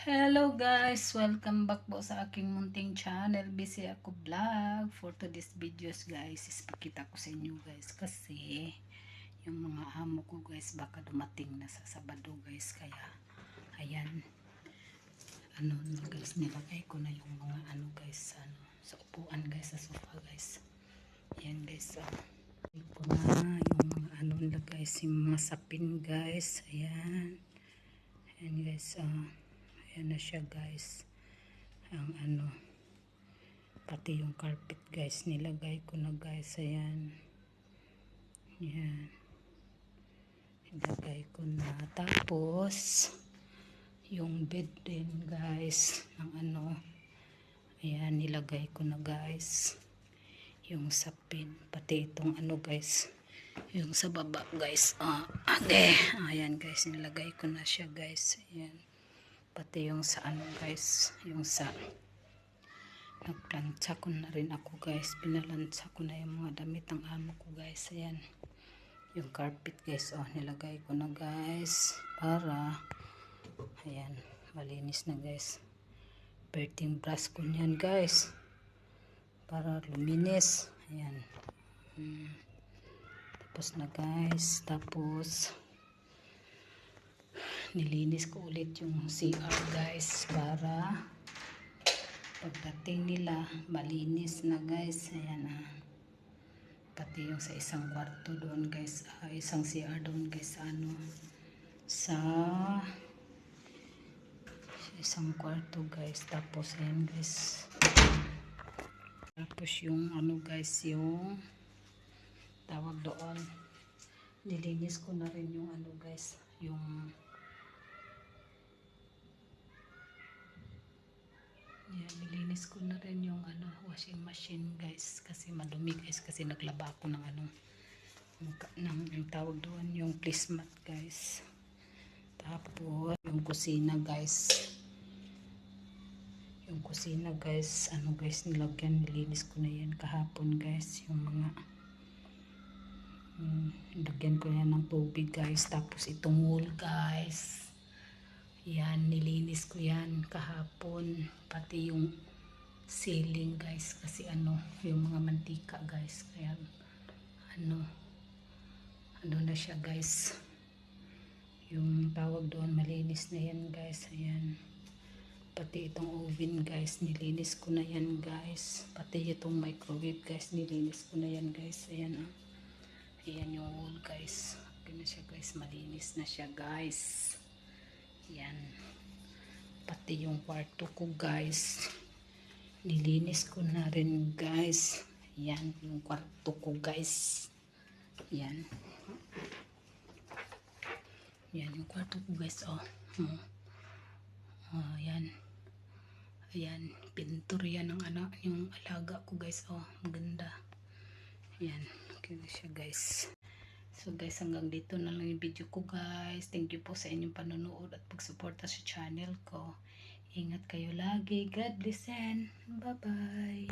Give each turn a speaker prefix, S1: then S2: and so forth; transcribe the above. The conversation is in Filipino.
S1: Hello guys! Welcome back po sa aking munting channel. Busy ako vlog. For today's videos guys, is pakita ko sa inyo guys. Kasi, yung mga amo ko guys, baka dumating na sa Sabado guys. Kaya, ayan. Ano na guys, nilagay ko na yung mga ano guys, sa upuan guys, sa sofa guys. Ayan guys, nilagay ko na yung mga ano nila guys, yung mga sapin guys. Ayan. Ayan guys, ayan na siya guys, ang ano, pati yung carpet guys nilagay ko na guys. Ayan, ayan, nilagay ko na. Tapos yung bed din guys ng ano, ayan, nilagay ko na guys yung sapin, pati itong ano guys, yung sa baba guys. Ayan guys, nilagay ko na siya guys. Ayan, pati yung sa ano guys, yung sa nagplantsa ko na rin ako guys, pinalantsa ko na yung mga damit ng amo ko guys. Ayan, yung carpet guys, nilagay ko na guys para, ayan, malinis na guys. Perting brush ko niyan guys para luminis. Ayan, tapos na guys. Tapos nilinis ko ulit yung CR guys para pagdating nila malinis na guys. Ayan, pati yung sa isang kwarto doon guys, isang CR doon guys, sa isang kwarto guys. Tapos ayan guys, tapos yung ano guys, yung tawag doon, nilinis ko na rin yung ano guys, yung nilinis ko na rin yung ano, washing machine guys, kasi madumi guys, kasi naglaba ako ng ano, ng tawag doon, yung placemat guys. Tapos yung kusina guys, ano guys, nilagyan, nilinis ko na yan kahapon guys, yung mga lagyan ko yan ng tubig guys. Tapos itong wall guys, yan, nilinis ko yan kahapon, pati yung ceiling guys, kasi ano, yung mga mantika guys, kaya ano na siya guys, yung tawag doon, malinis na yan guys. Ayan, pati itong oven guys, nilinis ko na yan guys, pati itong microwave guys, nilinis ko na yan guys. Ayan, ayan yung wall guys, okay na siya guys, malinis na siya guys. Yan, pati yung kwarto ko guys, nilinis ko na rin guys. Yan yung kwarto ko guys. Yan, yan yung kwarto ko guys. Yan, ayan, pintur yan ng anak, yung alaga ko guys. Maganda. Yan, okay na siya guys. So guys, hanggang dito na lang yung video ko guys. Thank you po sa inyong panonood at pagsuporta sa channel ko. Ingat kayo lagi. God bless and bye bye.